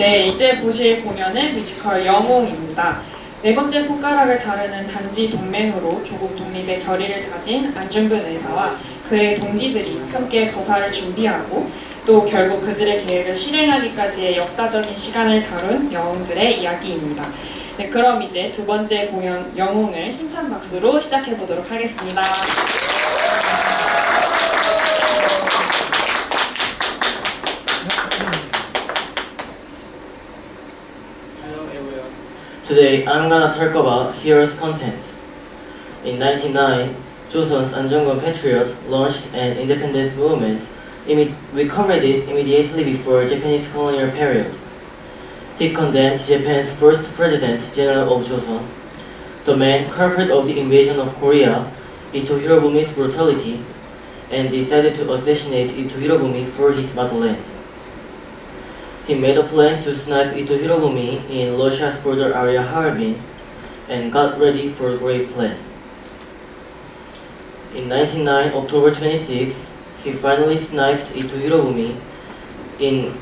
네, 이제 보실 공연은 뮤지컬 영웅입니다. 네 번째 손가락을 자르는 단지 동맹으로 조국 독립의 결의를 다진 안중근 의사와 그의 동지들이 함께 거사를 준비하고 또 결국 그들의 계획을 실행하기까지의 역사적인 시간을 다룬 영웅들의 이야기입니다. 네, 그럼 이제 두 번째 공연 영웅을 힘찬 박수로 시작해 보도록 하겠습니다. Today, I'm gonna talk about hero's content. In 1909, Joseon's Anjungun Patriot launched an independence movement. We covered this immediately before Japanese colonial period. He condemned Japan's first president, General of Joseon, the main culprit of the invasion of Korea, Itohirobumi's brutality, and decided to assassinate Itohirobumi for his motherland. He made a plan to snipe Itohirobumi in Russia's border area Harbin and got ready for a great plan. In 1909, October 26, he finally sniped Itohirobumi in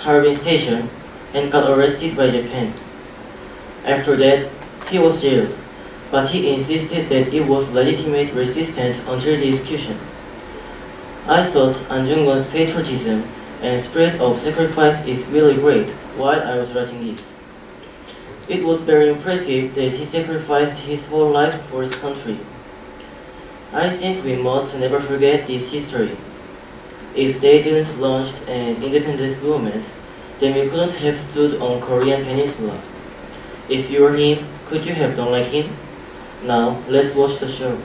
Harbin Station and got arrested by Japan. After that, he was jailed, but he insisted that it was legitimate resistance until the execution. I thought Anjungun's patriotism and spirit of sacrifice is really great while I was writing this. It was very impressive that he sacrificed his whole life for his country. I think we must never forget this history. If they didn't launch an independence movement, then we couldn't have stood on Korean Peninsula. If you were him, could you have done like him? Now, let's watch the show.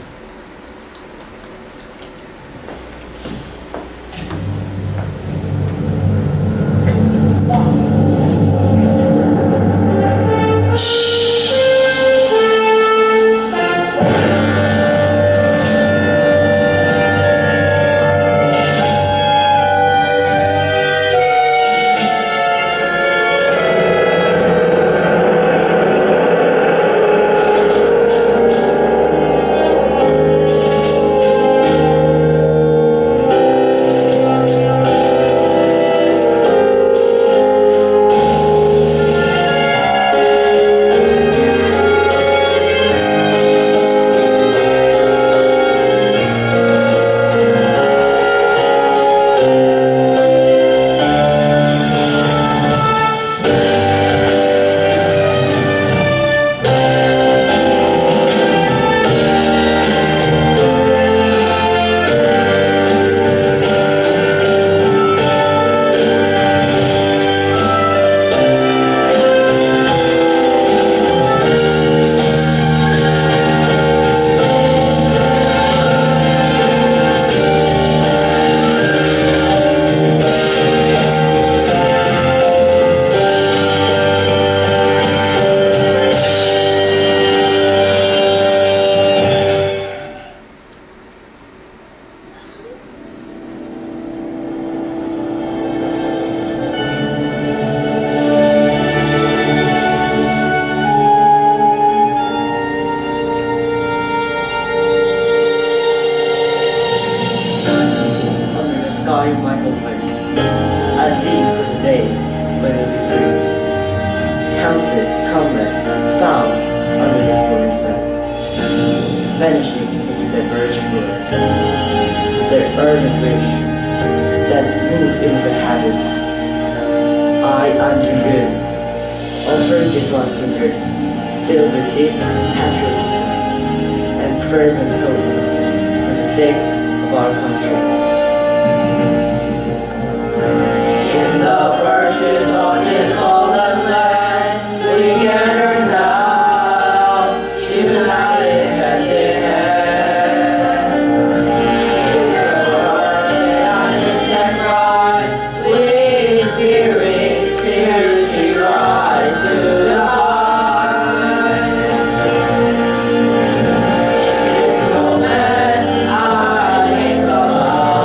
Moment I think of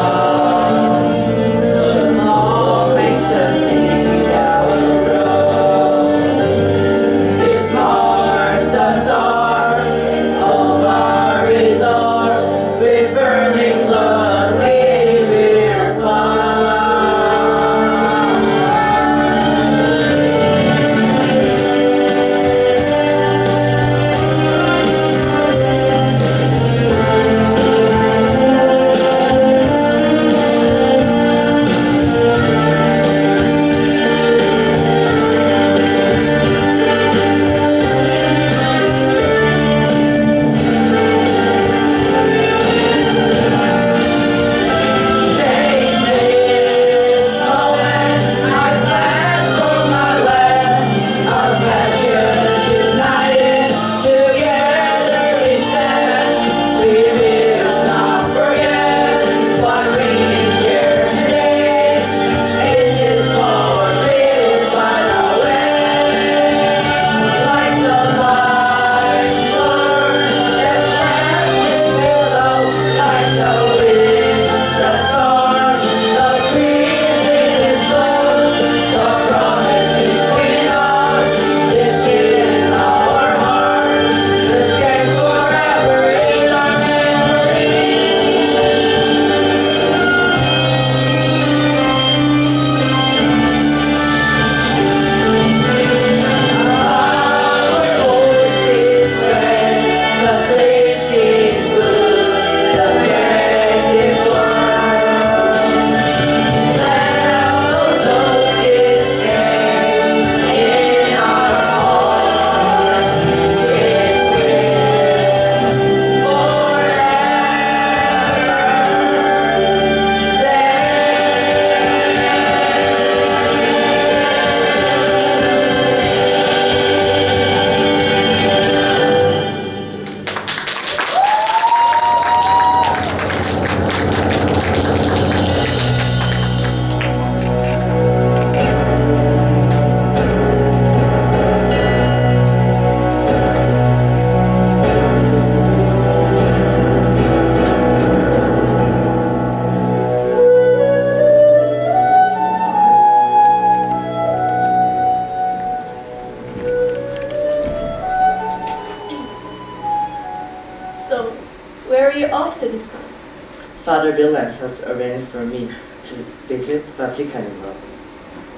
Father Dylan has arranged for me to visit Vatican in Rome.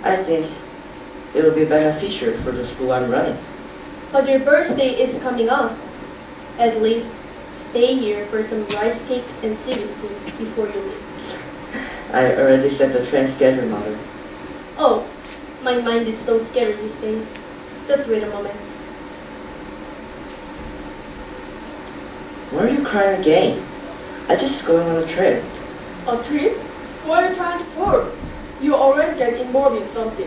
I think it will be beneficial for the school I'm running. But your birthday is coming up. At least stay here for some rice cakes and CBC before you leave. I already set the train schedule, Mother. Oh, my mind is so scary these days. Just wait a moment. Why are you crying again? I'm just going on a trip. A trip? What are you trying to for? You always get involved in something.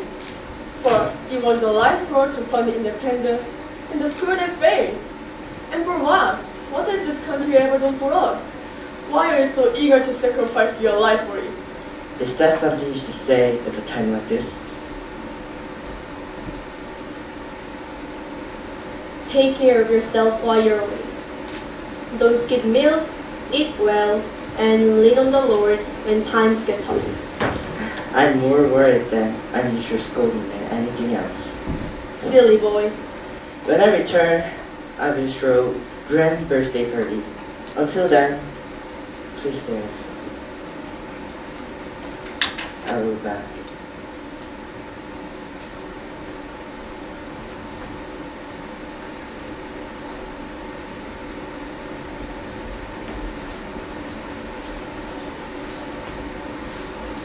First, it was the last road to fund independence in the school that failed. And for what? What has this country ever done for us? Why are you so eager to sacrifice your life for it? Is that something you should say at a time like this? Take care of yourself while you're away. Don't skip meals, eat well, and lean on the Lord when times get tough. I'm more worried that I need your scolding than anything else. Silly boy. When I return, I will throw grand birthday party. Until then, please stay with me. I will be back.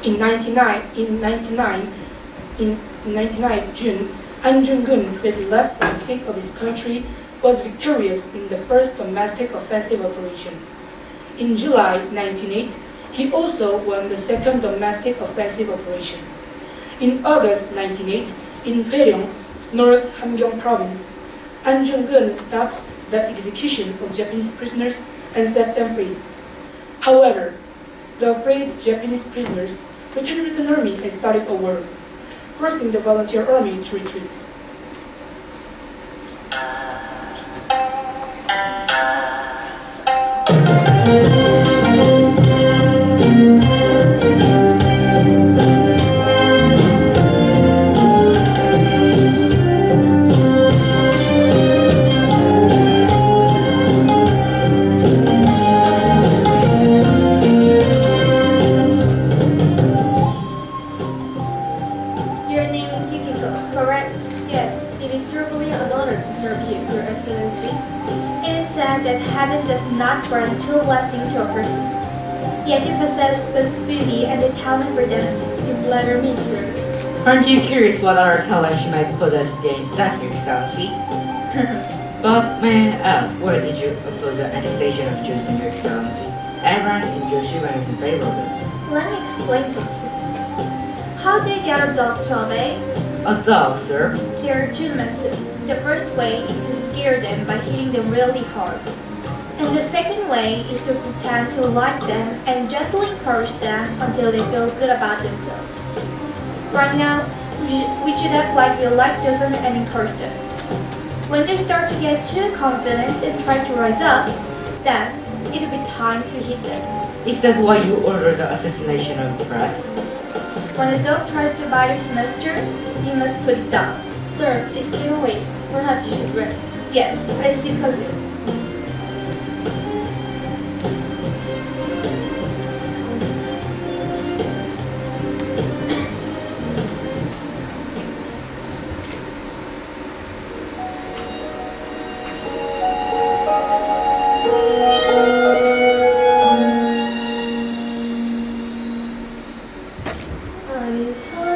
In 99 June, Anjungun, who had left for the sake of his country, was victorious in the first domestic offensive operation. In July 1908, he also won the second domestic offensive operation. In August 1908, in Hwaryong, North Hamgyong Province, Anjungun stopped the execution of Japanese prisoners and set them free. However, the afraid Japanese prisoners returned with an army and started a war, forcing the volunteer army to retreat. Your name is Yukiko, correct? Yes, it is truly an honor to serve you, Your Excellency. It is said that heaven does not grant two blessings to a person. Yet you possess both beauty and the talent for dancing. You flatter me, sir. Aren't you curious what other talent she might possess again? That's Your Excellency. But may I ask, why did you oppose the annexation of Jews in Your Excellency? Everyone in Joshua is in favor of it. Let me explain something. How do you get a dog to obey? A dog, sir? There are two methods. The first way is to scare them by hitting them really hard. And the second way is to pretend to like them and gently encourage them until they feel good about themselves. Right now, we should act like we like Joseon and encourage them. When they start to get too confident and try to rise up, then it'll be time to hit them. Is that why you ordered the assassination of the press? When a dog tries to bite its master, you must put it down. Sir, please keep away. Perhaps you should rest. Yes, I think I will. I'm sorry.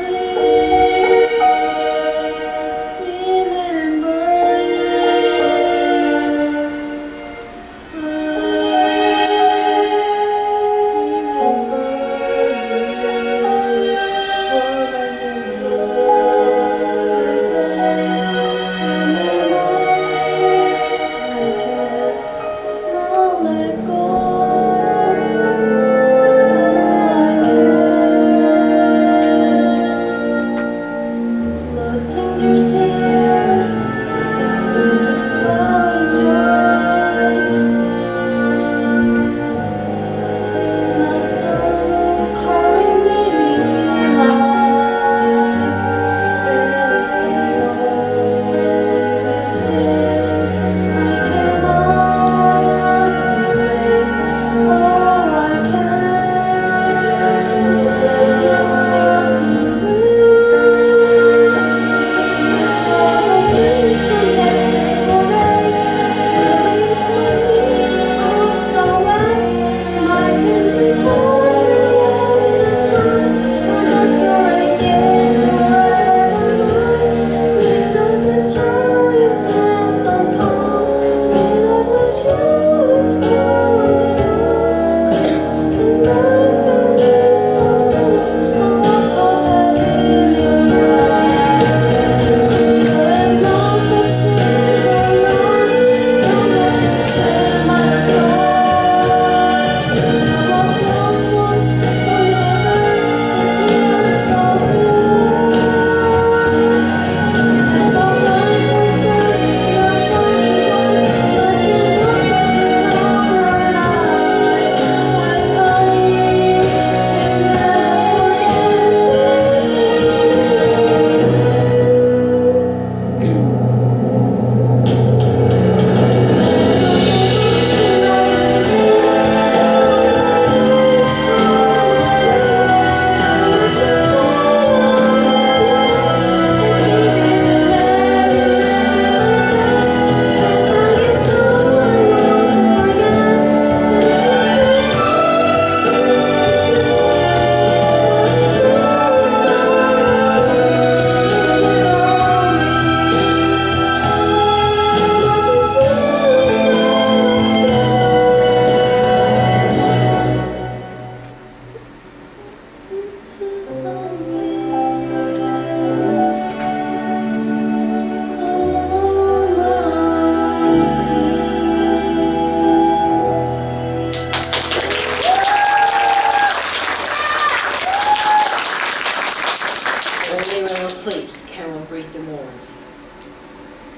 sleeps cannot breathe the morning.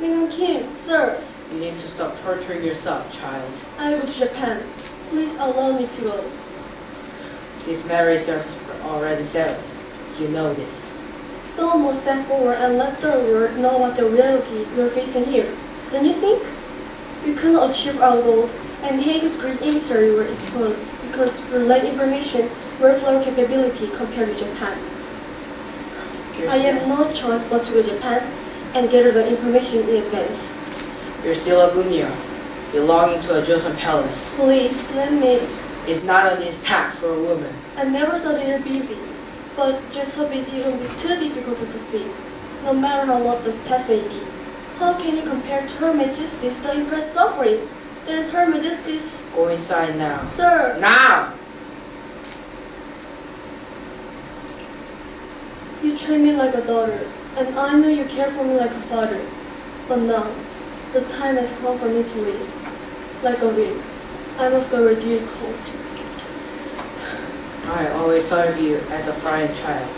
Madam Kim, sir, You need to stop torturing yourself, child. I go to Japan. Please allow me to go. This marriage is already settled. You know this. Someone must step forward and let the world know what the reality we're facing here. Don't you think? We couldn't achieve our goal, and Hague's great emissary were exposed because we lack information worth our capability compared to Japan. I have no choice but to go to Japan and gather the information in advance. You're still a gunya, belonging to a Joseon palace. Please, let me. It's not an easy task for a woman. I never thought it would be easy, but just hope it won't be too difficult to see, no matter how long the past may be. How can you compare to Her Majesty's the Empress suffering? There is Her Majesty's... Go inside now. Sir! Now! You treat me like a daughter, and I know you care for me like a father. But now, the time has come for me to leave. Like a wind, I must go where duty calls. I always thought of you as a frightened child,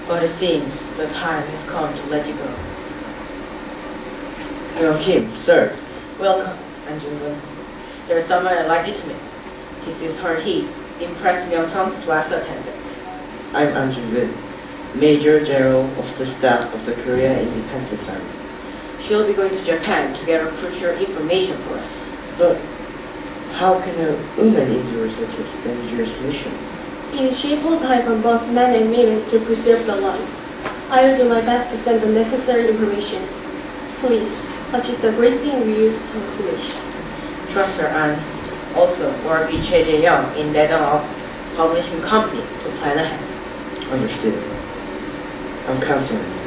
but it seems the time has come to let you go. Madam Kim, sir. Welcome, Anjungun. There's someone I'd like you to meet. This is her he, Empress Myeongsung's last attendant. I'm Anjungun, Major General of the Staff of the Korea Independence Army. She'll be going to Japan to gather crucial information for us. But how can a woman endure such a dangerous mission? It is shameful to have both men and women to preserve their lives. I will do my best to send the necessary information. Please, achieve the racing wheels to conclusion. Trust her and also work with Che Jae-young in that of publishing company to plan ahead. Understood. I'm counting on you.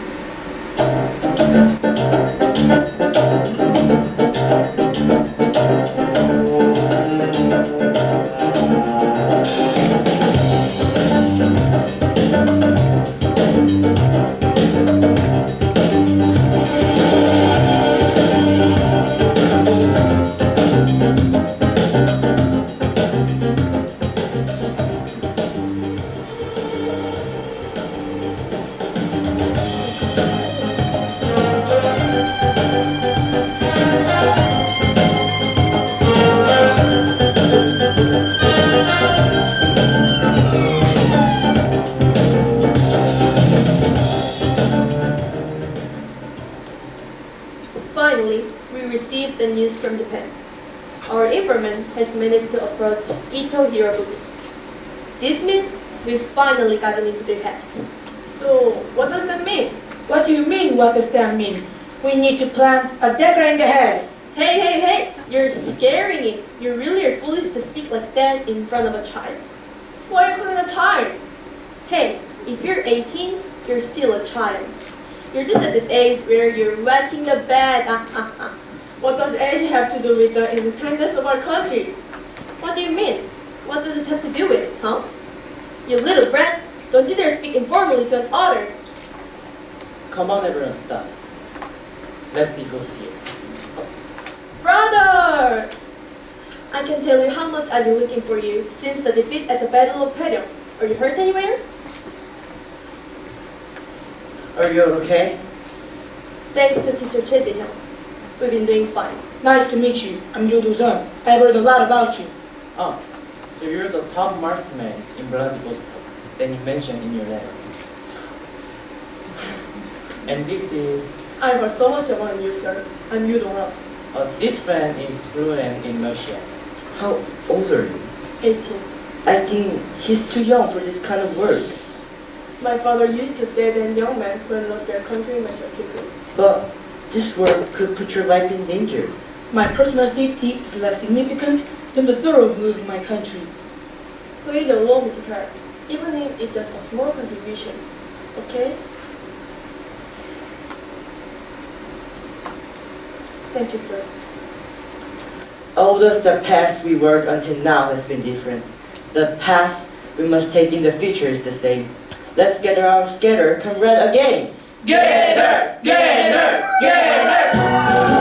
Finally, we received the news from Japan. Our informant has managed to approach Itohirobumi. This means we've finally gotten into their heads. So, what does that mean? What do you mean, what does that mean? We need to plant a dagger in the head. Hey! You're scaring me. You really are foolish to speak like that in front of a child. Why are you calling a child? Hey, if you're 18, you're still a child. You're just at the age where you're wetting the bed. What does age have to do with the independence of our country? What do you mean? What does it have to do with it, huh? You little brat, don't you dare speak informally to an otter. Come on, everyone, stop. Let's see who's here. Brother! I can tell you how much I've been looking for you since the defeat at the Battle of Peryong. Are you hurt anywhere? Are you okay? Thanks to teacher Che Jae-hyung. We've been doing fine. Nice to meet you. I'm Jo Do-sun. I've heard a lot about you. Oh, so you're the top marksman in Vladivostok that you mentioned in your letter. And this is... I've heard so much about you, sir. I'm Yoo Dong-ra, this friend is fluent in Russian. How old are you? 18. I think he's too young for this kind of work. My father used to say that young men who lost their country must have people. But this work could put your life in danger. My personal safety is less significant than the thought of losing my country. Please allow me to try, even if it's just a small contribution. Okay? Thank you, sir. Although the past we worked until now has been different, the past we must take in the future is the same. Let's gather our scatter, comrade again! Gather! Gather! Gather!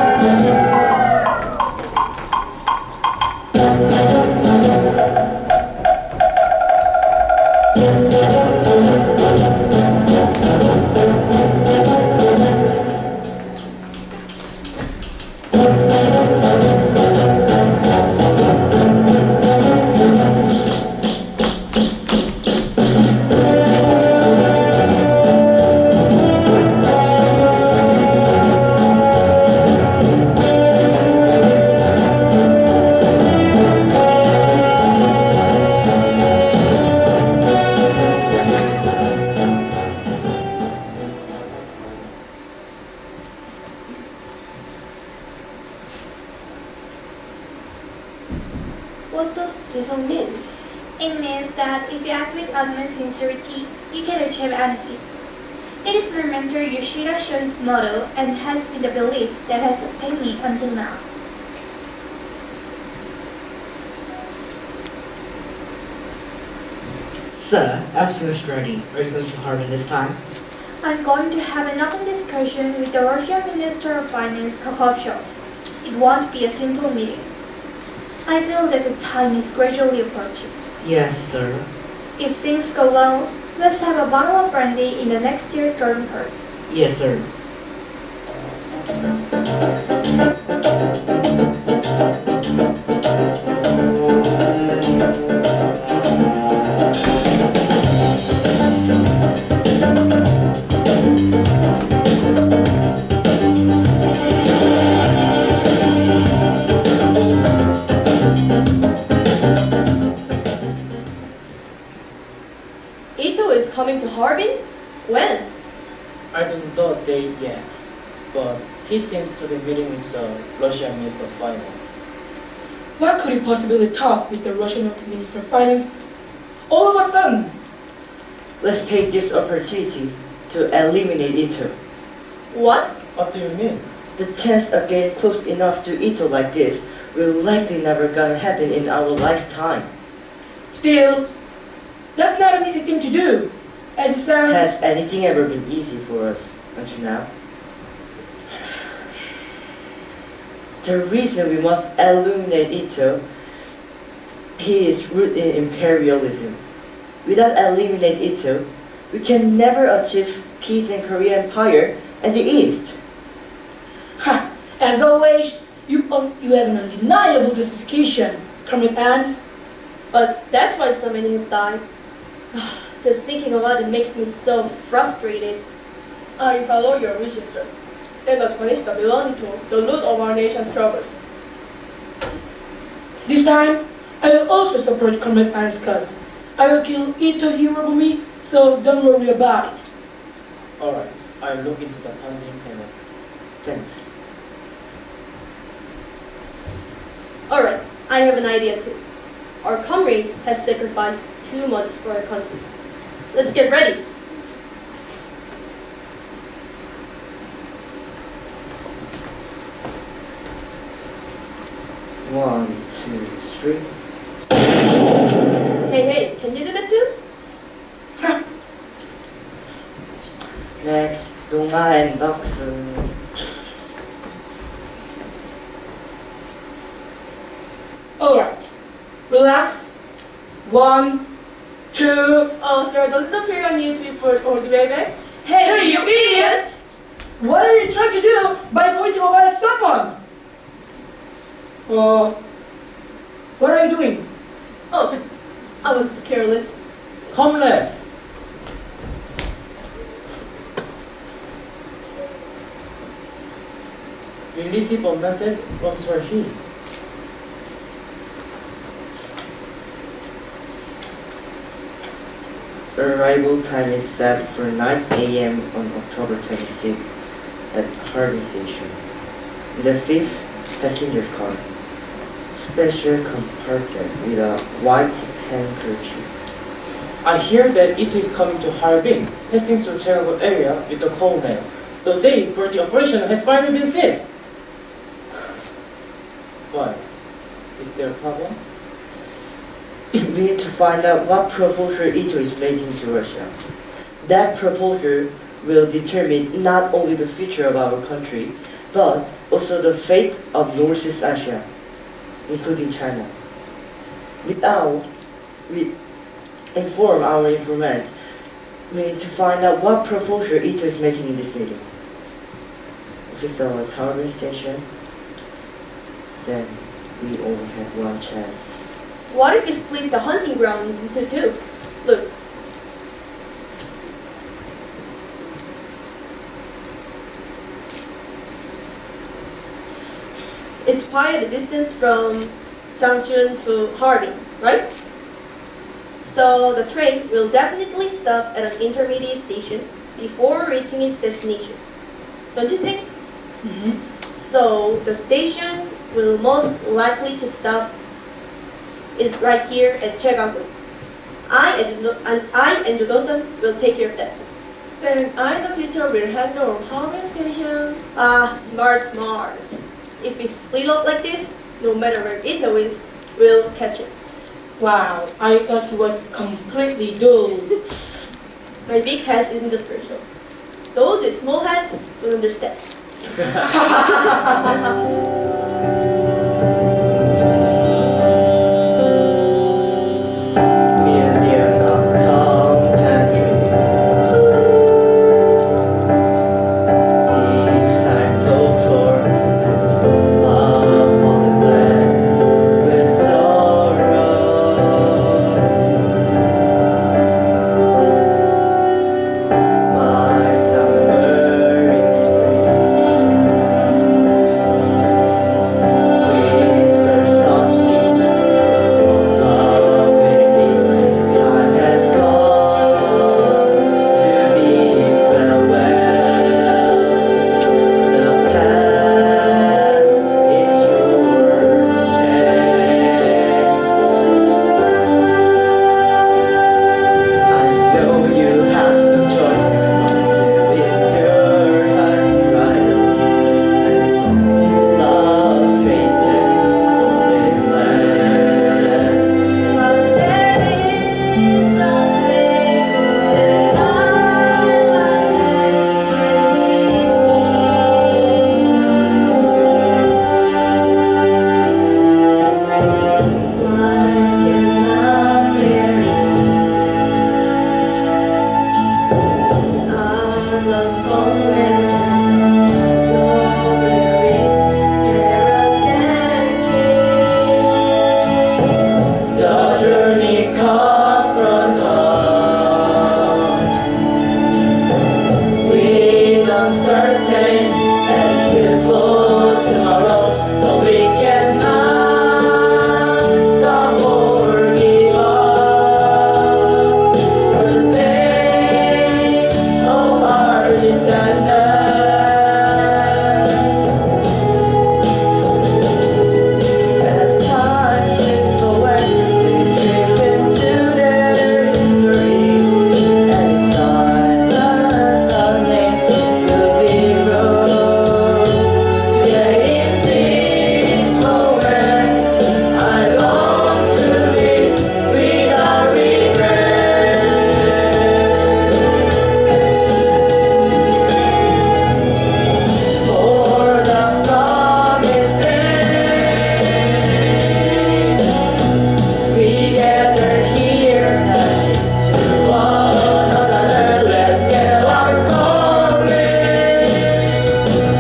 season means? It means that if you act with utmost sincerity, you can achieve anything. It is my mentor Yoshida Shun's motto and has been the belief that has sustained me until now. Sir, I've finished ready. Are you going to Harbin this time? I'm going to have an open discussion with the Russian Minister of Finance, Kakhovsov. It won't be a simple meeting. I feel that the time is gradually approaching. Yes, sir. If things go well, let's have a bottle of brandy in the next year's garden party. Yes, sir. Ito is coming to Harbin? When? I don't know the date yet, but he seems to be meeting with the Russian Minister of Finance. What could he possibly talk with the Russian Minister of Finance all of a sudden? Let's take this opportunity to eliminate Ito. What? What do you mean? The chance of getting close enough to Ito like this will likely never gonna happen in our lifetime. Still, that's not an easy thing to do, as it sounds. Has anything ever been easy for us until now? The reason we must eliminate Ito, he is rooted in imperialism. Without eliminating Ito, we can never achieve peace in Korean Empire and the East. Ha! As always, you have an undeniable justification, Kermit Ant. But that's why so many have died. Just thinking about it makes me so frustrated. I follow your wishes, sir. Let us punish the villain to the root of our nation's troubles. This time, I will also support Kermit Ant's cause. I will kill Itohirobumi, so don't worry about it. Alright, I'll look into the funding payment. Thanks. Alright, I have an idea too. Our comrades have sacrificed too much for our country. Let's get ready. One, two, three. Hey, can you do that too? Next, Donga and Baksu. Alright, relax. 1, 2. Oh, sir, doesn't appear on you to be for or the baby? Hey, you idiot! What are you trying to do by pointing a gun at someone? What are you doing? Oh, I was careless. Comrades! We received a message from Sir He. Arrival time is set for 9 a.m. on October 26th at Harbin Station. The 5th passenger car. Special compartment with a white handkerchief. I hear that Ito is coming to Harbin, passing through Chernobyl area with the colonel. The date for the operation has finally been set. Why? Is there a problem? We need to find out what proposal Ito is making to Russia. That proposal will determine not only the future of our country, but also the fate of Northeast Asia, including China. We inform our informant, we need to find out what proposal Ito is making in this meeting. If it's our Harbin station, then we only have one chance. What if we split the hunting grounds into two? Look. It's quite a distance from Changchun to Harbin, right? So the train will definitely stop at an intermediate station before reaching its destination. Don't you think? Mm-hmm. So the station will most likely to stop is right here at Chegamu. I and Jodosan will take care of that. Then I, the teacher, will handle Harvey Station. Ah, smart, smart. If we split up like this, no matter where Ito is, we'll catch it. Wow, I thought he was completely dull. My big head isn't just special. Those with small heads will understand. Million of compatriots, deep cyclotor and full of fallen land with sorrow. My summer in spring, whisper softly, love with me. Time has come to bid farewell. The past is yours to take. I know you have no choice but to endure harsh trials, and it's only love stranger foreign lands. But there is something that my life has granted me. One cannot bear I lost all legends, so weary, heralds and kings. The journey confronts us with uncertain and fearful tomorrows, but we cannot stop or give up. For the sake of our descendants, as time slips away, they drift into their history, and silence suddenly will be road. Today in this moment, I long to live without regret. For the promised land, we gather here to one another. Let's get our calling.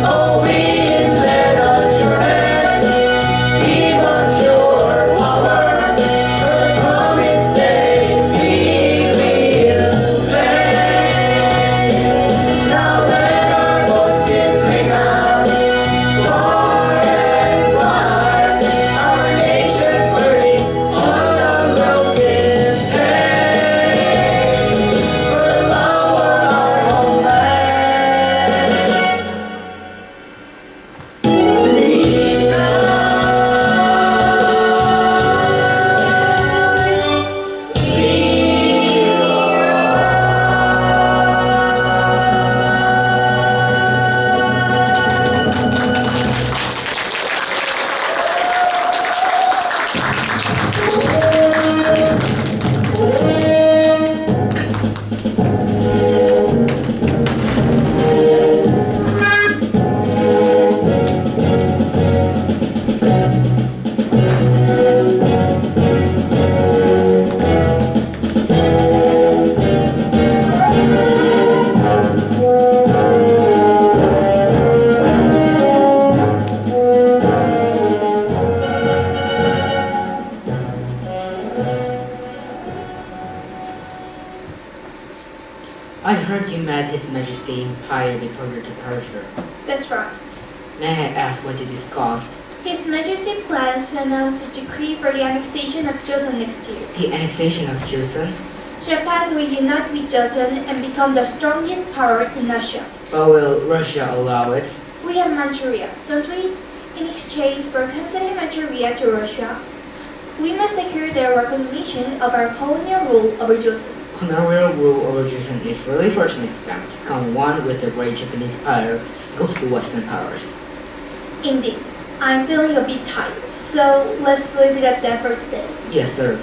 Oh, wind, let us your hand, give us your power. For the promised day, we will fly. Now let our voices ring out far and wide. Our nation's burning on a broken pain for the love of our homeland. I heard you met His Majesty in Empire before your departure. That's right. May I ask what you discussed? His Majesty plans to announce a decree for the annexation of Joseon next year. The annexation of Joseon? Japan will unite with Joseon and become the strongest power in Asia. But will Russia allow it? We have Manchuria, don't we? In exchange for conceding Manchuria to Russia, We must secure their recognition of our colonial rule over Joseon. Colonial rule over Joseon is really for significant. Become one with the great Japanese empire, go to the Western powers. Indeed, I'm feeling a bit tired, so let's leave it at that for today. Yes, sir.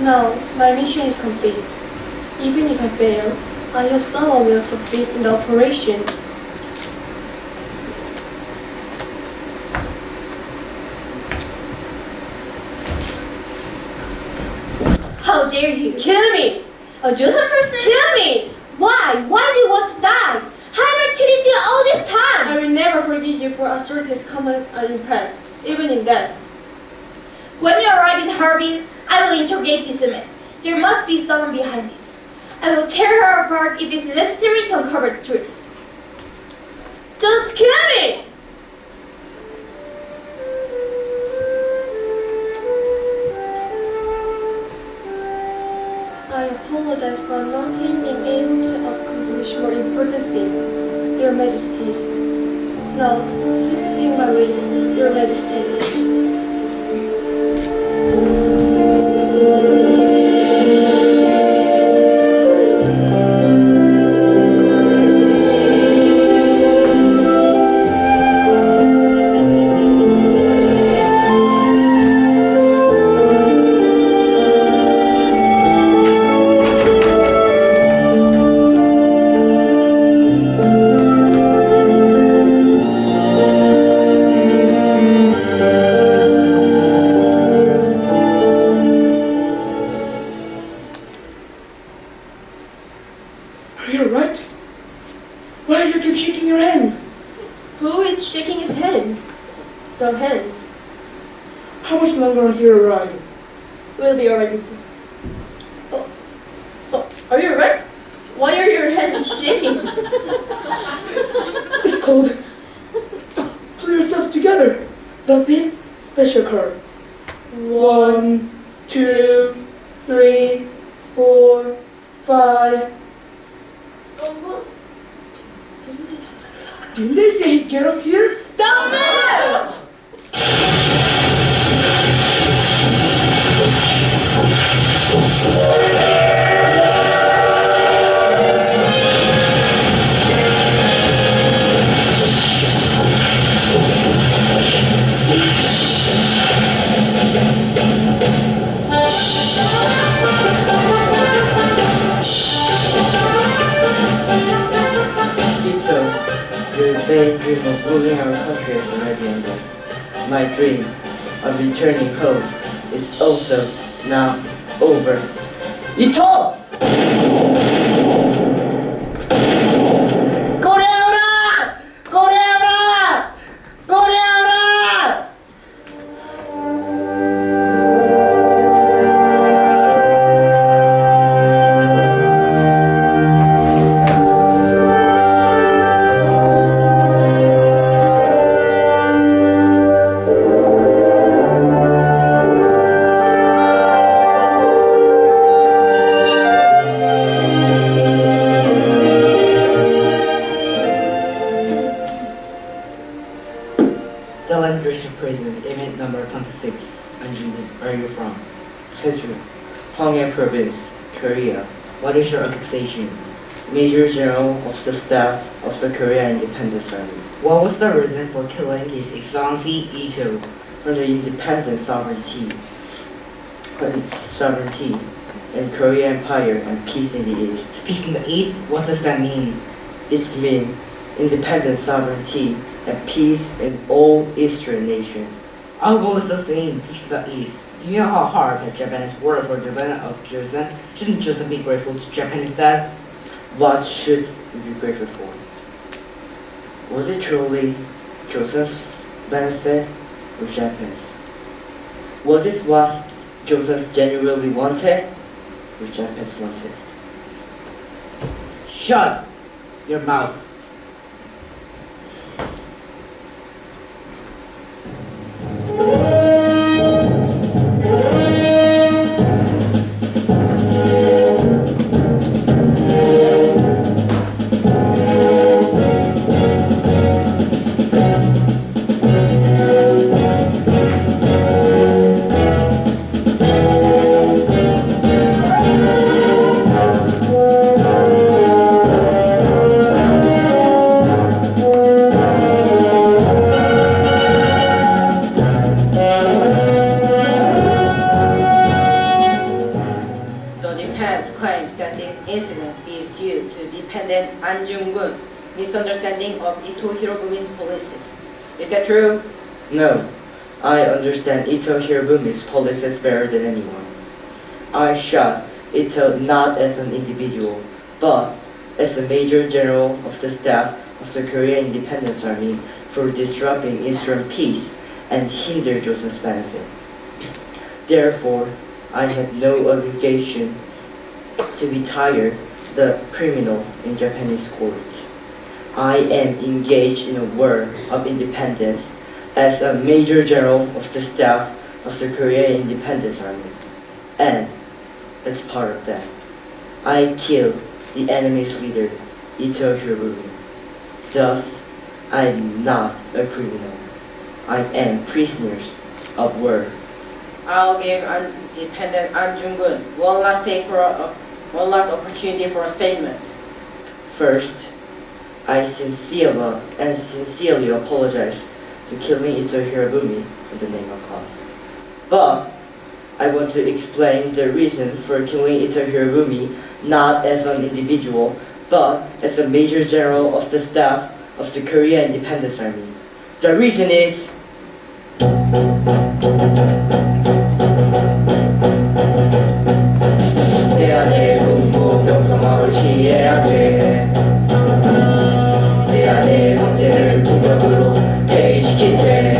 Now, my mission is complete. Even if I fail, I hope someone will succeed in the operation. How dare you? Kill me! A Joseon person? Kill me! Why? Why do you want to die? How have I treated you all this time? I will never forgive you for authorities' comment and impress, even in death. When you arrive in Harbin, I will interrogate this woman. There must be someone behind this. I will tear her apart if it's necessary to uncover the truth. Just kill me! I apologize for not being able to accomplish more important thing, Your Majesty. Now, please take my way, Your Majesty. Are you alright? Why do you keep shaking your hands? Who is shaking his hands? The hands. How much longer until you arrive? We'll be alright, Mrs. Oh, are you alright? Why are your hands shaking? It's cold. Pull yourself together. The fifth special card. 1, 2, 3, 4, 5. Didn't they say he'd get up here? Don't move! Your vain dream of ruling our country has already ended. My dream of returning home is also now over. Ito! Koreaura! Koreaura! Koreaura! Prison, event number 26. Anjungun, where are you from? Jeju, Hwanghae Province, Korea. What is your occupation? Major General of the Staff of the Korea Independence Army. What was the reason for killing His Excellency Ito? For the independent sovereignty in Korea Empire and peace in the East. Peace in the East? What does that mean? It independent sovereignty, and peace in all Eastern nations. Our goal is the same, peace to the East. You know how hard that Japan has worked for the development of Joseon? Shouldn't Joseon be grateful to Japan instead? What should we be grateful for? Was it truly Joseph's benefit or Japan's? Was it what Joseph genuinely wanted or Japan's wanted? Shut your mouth. Anjungun's misunderstanding of Itohirobumi's policies. Is that true? No, I understand Itohirobumi's policies better than anyone. I shot Ito not as an individual, but as a major general of the staff of the Korean Independence Army for disrupting Eastern peace and hinder Joseon's benefit. Therefore, I had no obligation to retire the criminal in Japanese court. I am engaged in a war of independence as a major general of the staff of the Korean Independence Army. And as part of that, I killed the enemy's leader, Itohirobumi. Thus, I am not a criminal. I am prisoners of war. I'll give independent Anjungun one last opportunity for a statement. First, I sincerely apologize to killing Itohirobumi in the name of God. But I want to explain the reason for killing Itohirobumi not as an individual, but as a major general of the staff of the Korean Independence Army. The reason is 병성화를 취해야 돼. 내 안의 문제를 공격으로 대시킬 때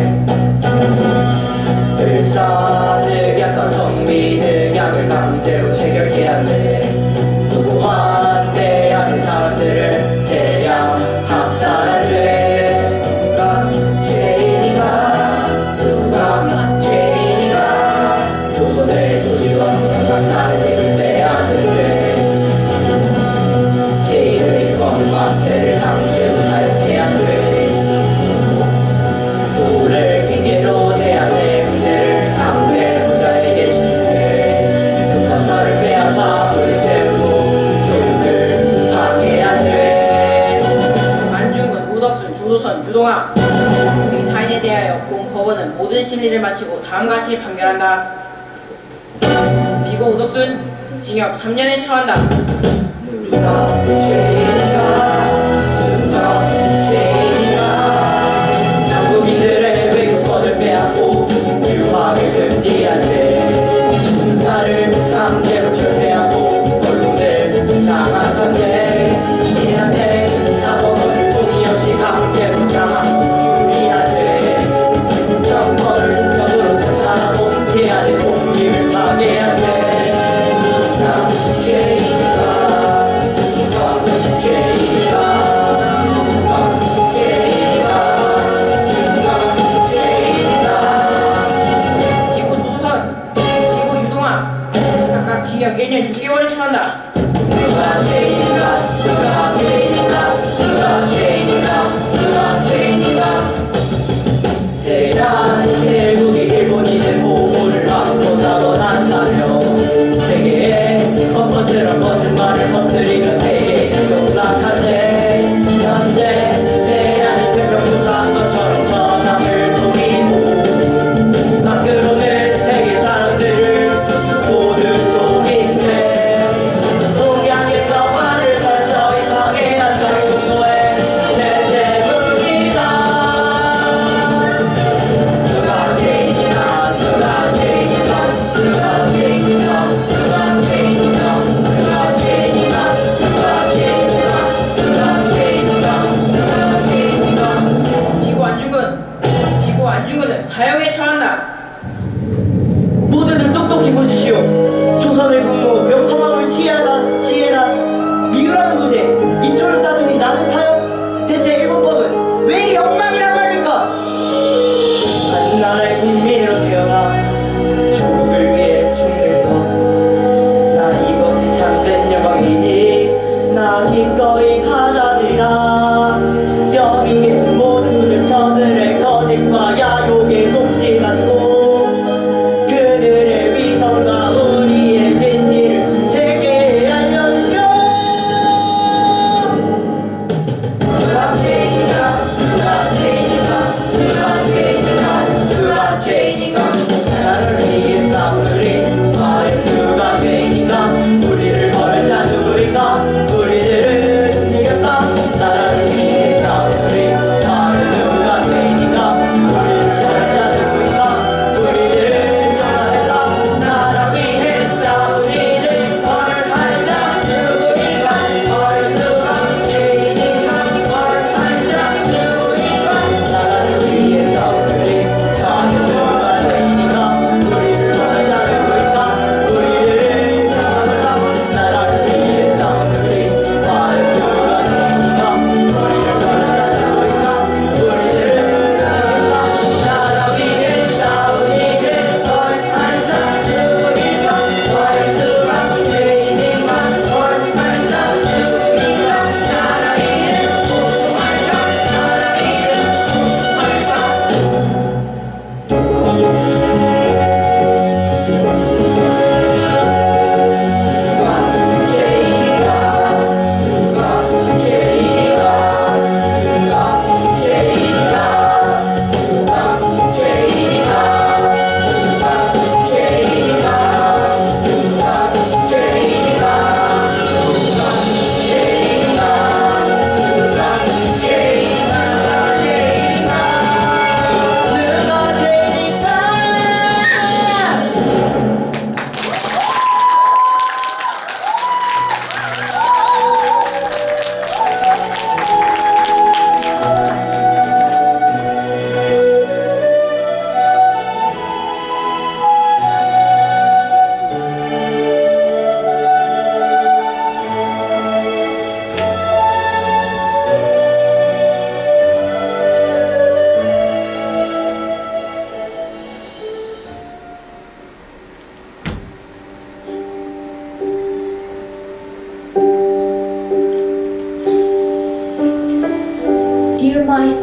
을사늑약과 정비늑약을 강제로 체결해야 돼. 또한 내 안의 사람들을 대량 학살해야 돼. 누가 죄인인가? 누가 죄인인가? 조선의 조직원 장각사를 빼앗은 죄. 막대를 강제로 사용해야 돼. 도를 핑계로 대안의 군대를 강제 부자에게 시키되 급건설을 빼앗아 불태우고 교육을 방해해야 돼. 안중근, 우덕순, 조도선, 유동아, 이 사인에 대하여 법원은 모든 심리를 마치고 다음같이 판결한다. 비고 우덕순 징역 3년에 처한다. 누가 죄인인가? 누가 죄인인가? 한국인들의 외교권을 빼앗고 유학을 금지해야 돼. 군사를 강제로 철폐하고 언론을 장악한 돼. 해야 돼. 사법을 돈이 없이 강제로 장악해야 돼. 정권을 벽으로 생산하고 해야 돼. 공기를 파괴해야 돼. 누가 죄인인가? 징역 1년 6개월을 처한다. 누가 죄인인가? 누가 죄인인가? 누가 죄인인가? 누가 죄인인가? 대한 제국이 일본인의 보호를 받고자곤 한다며 세계에 뻔뻔스런 거짓말을 퍼뜨리며 세계에 용락하세. 현재 대한이 태평무사한 것처럼 전함을 속이고 밖으로는 세계 사람들을 모두 속인대.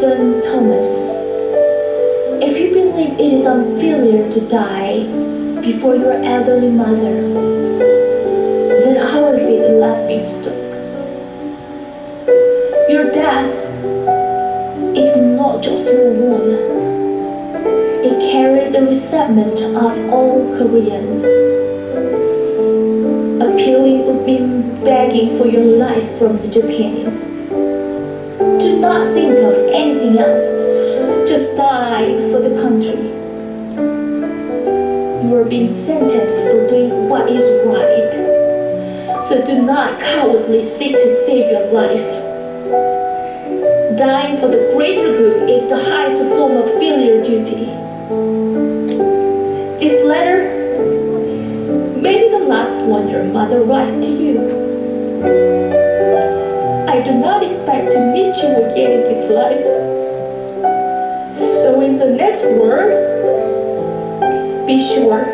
son Thomas, if you believe it is unfair to die before your elderly mother, then I will be the laughing stock. Your death is not just your wound. It carries the resentment of all Koreans. Appealing would be begging for your life from the Japanese. Do not think of anything else. Just die for the country. You are being sentenced for doing what is right. So do not cowardly seek to save your life. Dying for the greater good is the highest form of filial duty. This letter may be the last one your mother writes to you. I do not expect to meet you again in this life. So in the next world, be sure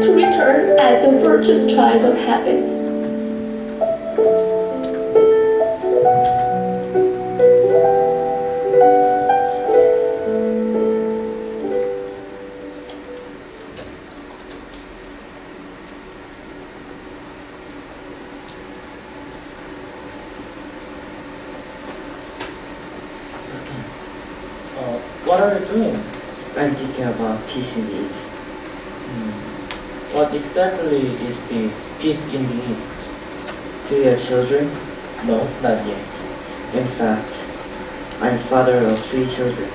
to return as a virtuous child of heaven. What are you doing? I'm thinking about peace in the East. What exactly is this peace in the East? Do you have children? No, not yet. In fact, I'm father of 3 children.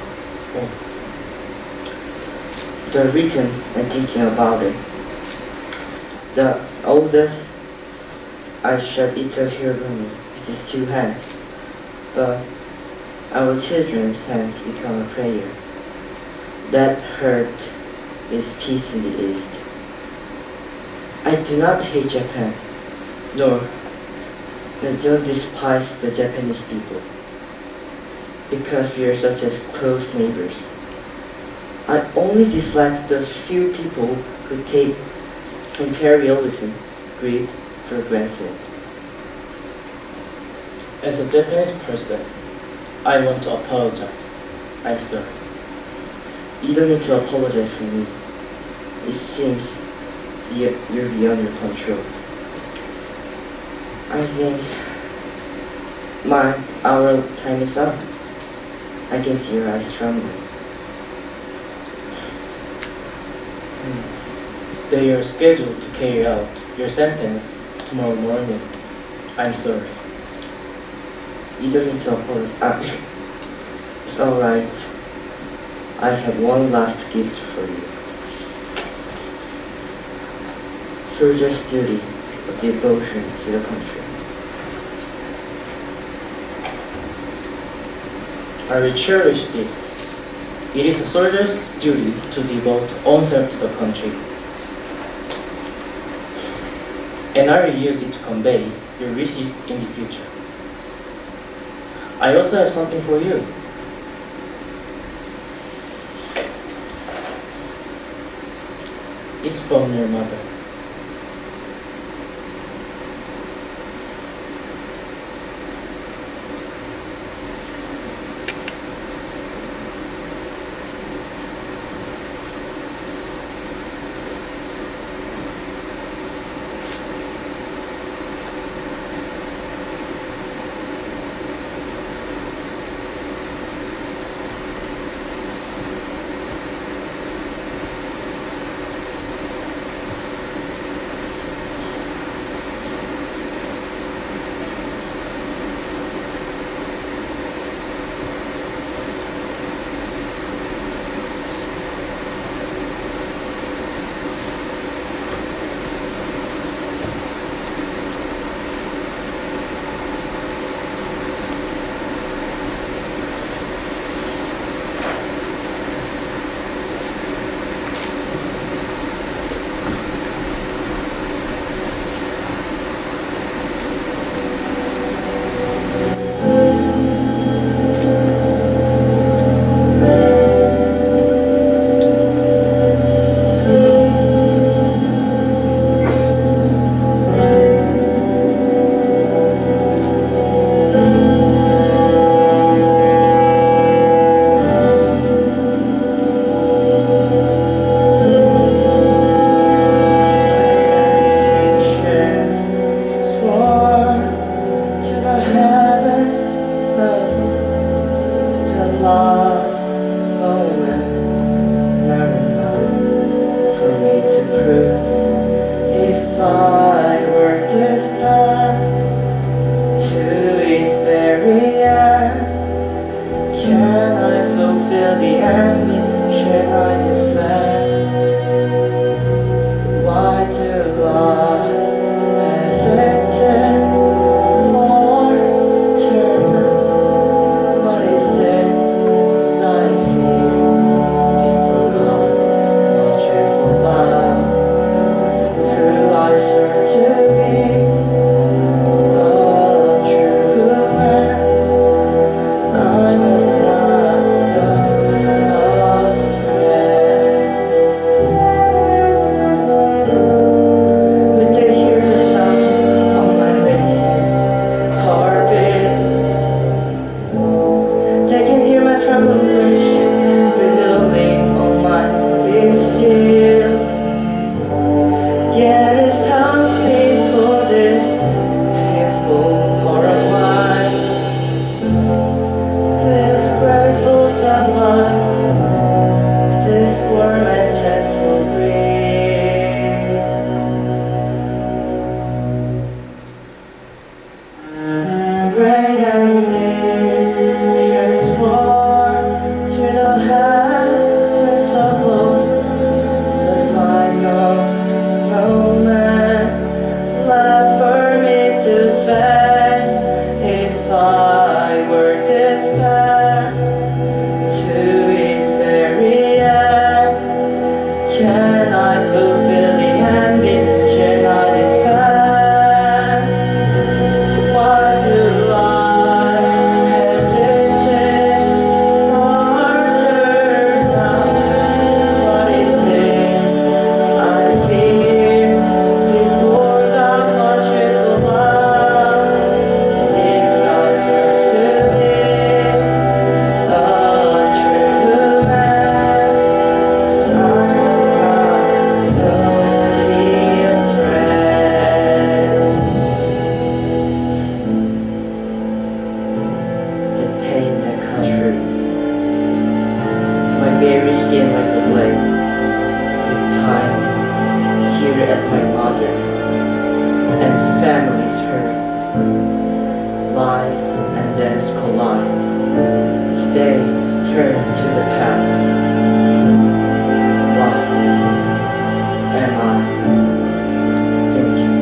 Oh. The reason I'm thinking about it, the oldest, I shot Itohirobumi with his 2 hands, but our children's hands become a prayer. That hurt is peace in the East. I do not hate Japan, nor I don't despise the Japanese people, because we are such as close neighbors. I only dislike those few people who take imperialism, greed, for granted. As a Japanese person, I want to apologize. I'm sorry. You don't need to apologize for me. It seems you're beyond your control. I think our time is up. I can see your eyes trembling. They are scheduled to carry out your sentence tomorrow morning. I'm sorry. You don't need to apologize. It's alright. I have one last gift for you. Soldier's duty of devotion to the country. I will cherish this. It is a soldier's duty to devote oneself to the country. And I will use it to convey your wishes in the future. I also have something for you. It's from your mother. at my mother, and families hurt. Life and death collide. Today turn to the past. What am I thinking?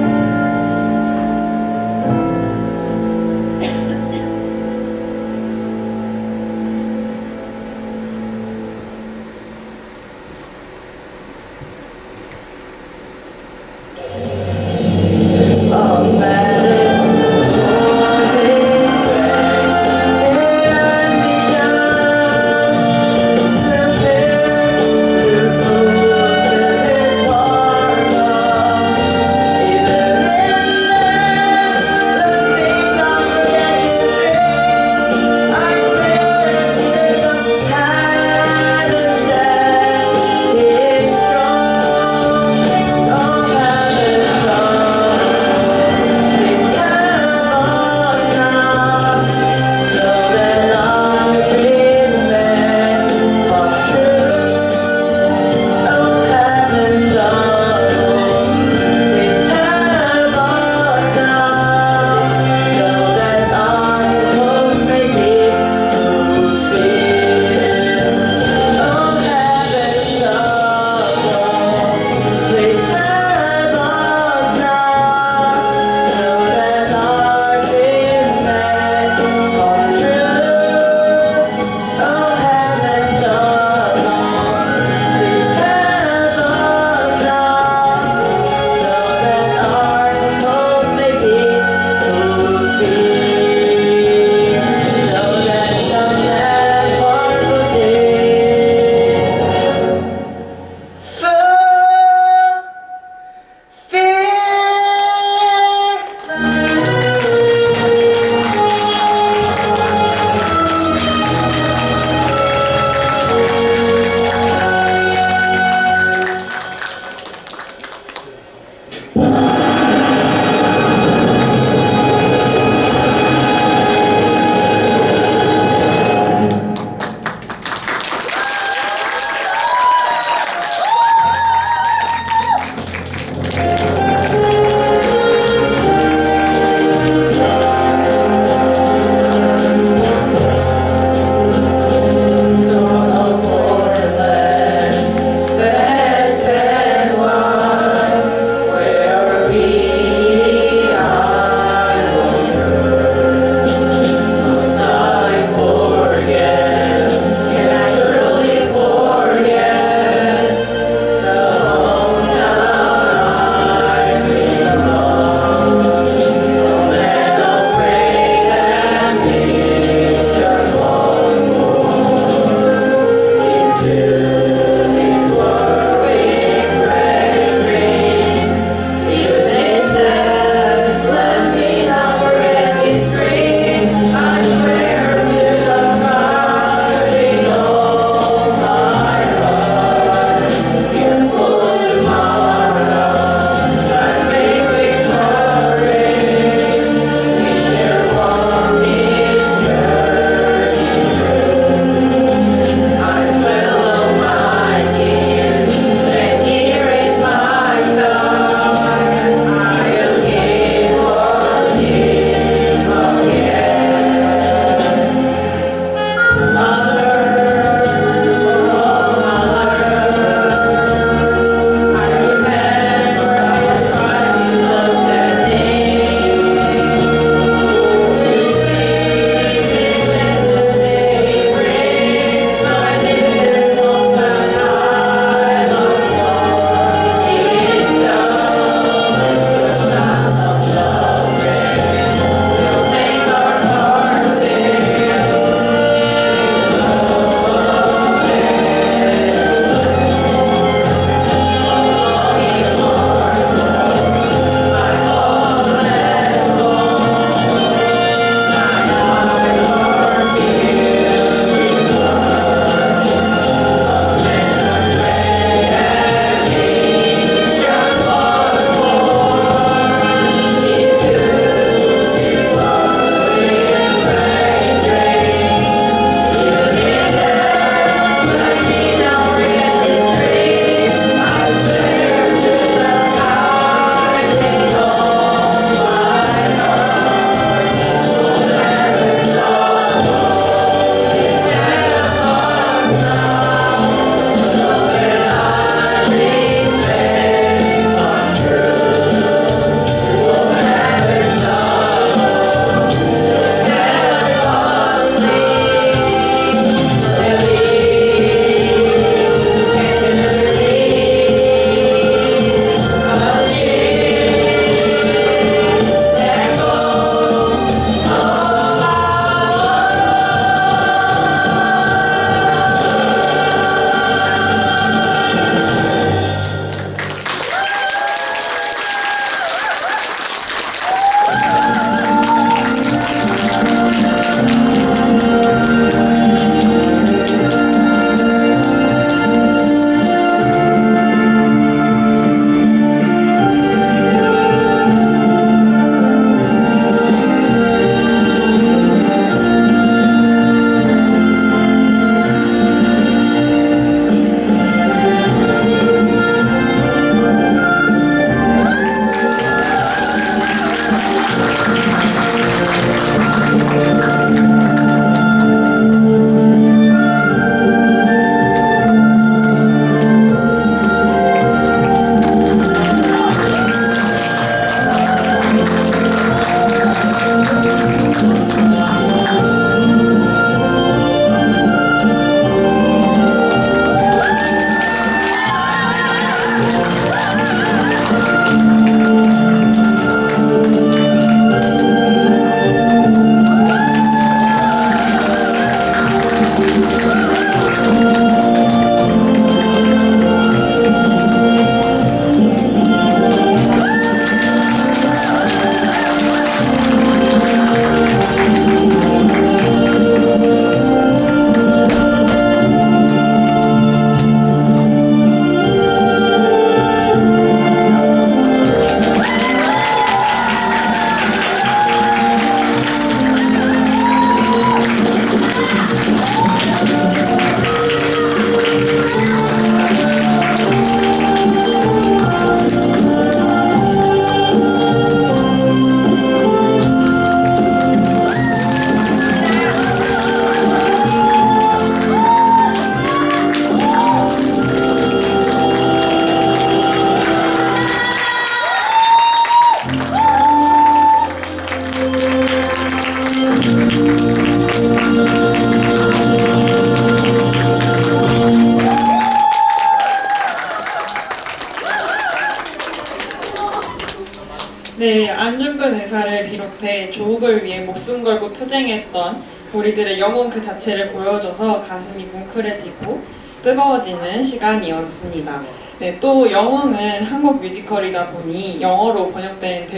네, 안중근 의사를 비롯해 조국을 위해 목숨 걸고 투쟁했던 우리들의 영혼 그 자체를 보여줘서 가슴이 뭉클해지고 뜨거워지는 시간이었습니다. 네, 또 영웅은 한국 뮤지컬이다 보니 영어로 번역된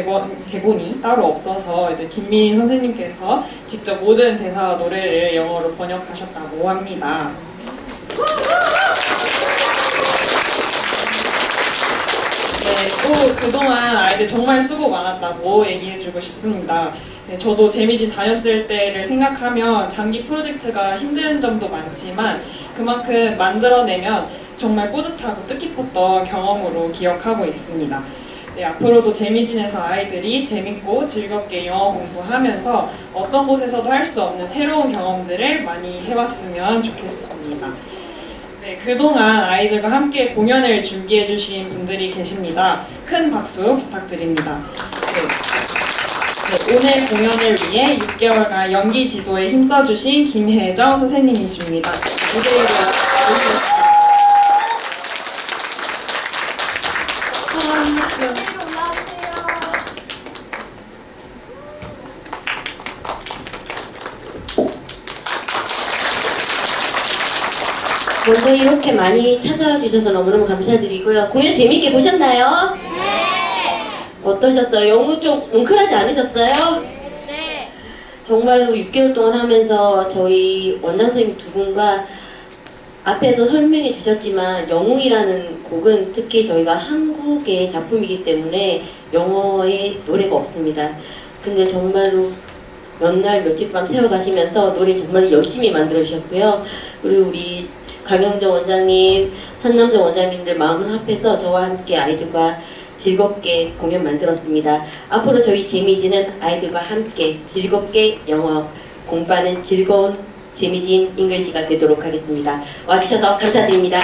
대본이 따로 없어서 이제 김민희 선생님께서 직접 모든 대사와 노래를 영어로 번역하셨다고 합니다. 네, 또 그동안 아이들 정말 수고 많았다고 얘기해주고 싶습니다. 네, 저도 재미진 다녔을 때를 생각하면 장기 프로젝트가 힘든 점도 많지만 그만큼 만들어내면 정말 뿌듯하고 뜻깊었던 경험으로 기억하고 있습니다. 네, 앞으로도 재미진에서 아이들이 재밌고 즐겁게 영어 공부하면서 어떤 곳에서도 할 수 없는 새로운 경험들을 많이 해봤으면 좋겠습니다. 네, 그동안 아이들과 함께 공연을 준비해 주신 분들이 계십니다. 큰 박수 부탁드립니다. 네, 오늘 공연을 위해 6개월간 연기 지도에 힘써주신 김혜정 선생님이십니다. 무대로 모시겠습니다. 먼저 이렇게 많이 찾아와 주셔서 너무너무 감사드리고요. 공연 재밌게 보셨나요? 네! 어떠셨어요? 영우 좀 뭉클하지 않으셨어요? 네! 정말로 6개월 동안 하면서 저희 원장 선생님 두 분과 앞에서 설명해 주셨지만 영웅이라는 곡은 특히 저희가 한국의 작품이기 때문에 영어에 노래가 없습니다. 근데 정말로 몇 날 며칠 밤 새워가시면서 노래 정말 열심히 만들어 주셨고요. 그리고 우리 강영정 원장님, 산남정 원장님들 마음을 합해서 저와 함께 아이들과 즐겁게 공연 만들었습니다. 앞으로 저희 재미진은 아이들과 함께 즐겁게 영어 공부하는 즐거운 재미진 잉글리시가 되도록 하겠습니다. 와주셔서 감사드립니다.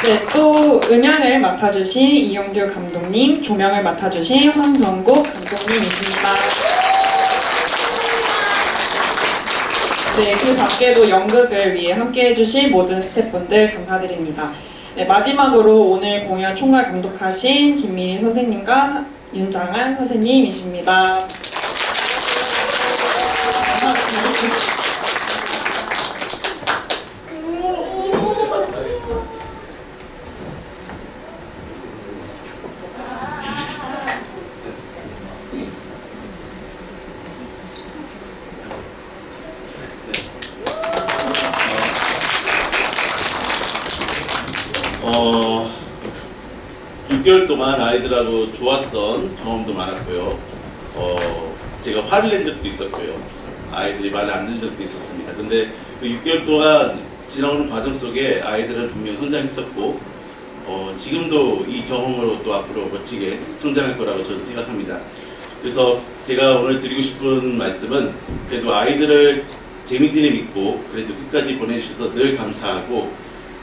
네, 또 음향을 맡아주신 이용규 감독님, 조명을 맡아주신 황정국 감독님이십니다. 네, 그 밖에도 연극을 위해 함께 해주신 모든 스태프분들 감사드립니다. 네, 마지막으로 오늘 공연 총괄 감독하신 김민희 선생님과 윤장한 선생님이십니다. 어, 6개월 동안 아이들하고 좋았던 경험도 많았고요. 제가 화를 낸 적도 있었고요. 아이들이 말을 안 듣는 적도 있었습니다. 근데 그 6개월 동안 지나오는 과정 속에 아이들은 분명 성장했었고, 지금도 이 경험으로 또 앞으로 멋지게 성장할 거라고 저는 생각합니다. 그래서 제가 오늘 드리고 싶은 말씀은 그래도 아이들을 재미지게 믿고 그래도 끝까지 보내주셔서 늘 감사하고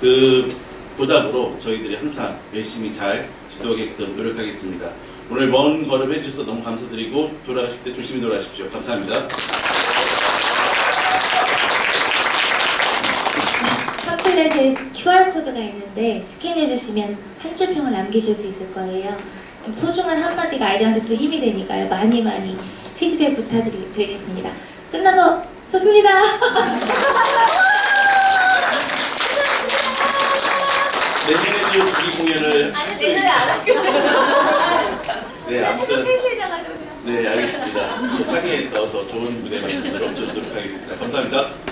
그 보답으로 저희들이 항상 열심히 잘 지도하게끔 노력하겠습니다. 오늘 먼 걸음 해주셔서 너무 감사드리고 돌아가실 때 조심히 돌아가십시오. 감사합니다. 팜플렛에 QR코드가 있는데 스캔해주시면 한 줄 평을 남기실 수 있을 거예요. 그럼 소중한 한마디가 아이들한테 또 힘이 되니까요. 많이 피드백 부탁드리겠습니다. 끝나서 좋습니다. 내년에도 이 공연을 아니 내년에 안 할게요. 네, 아무튼 3시에 자가지고 네, 알겠습니다. 상의해서 더 좋은 무대 만들도록 노력하겠습니다. 감사합니다.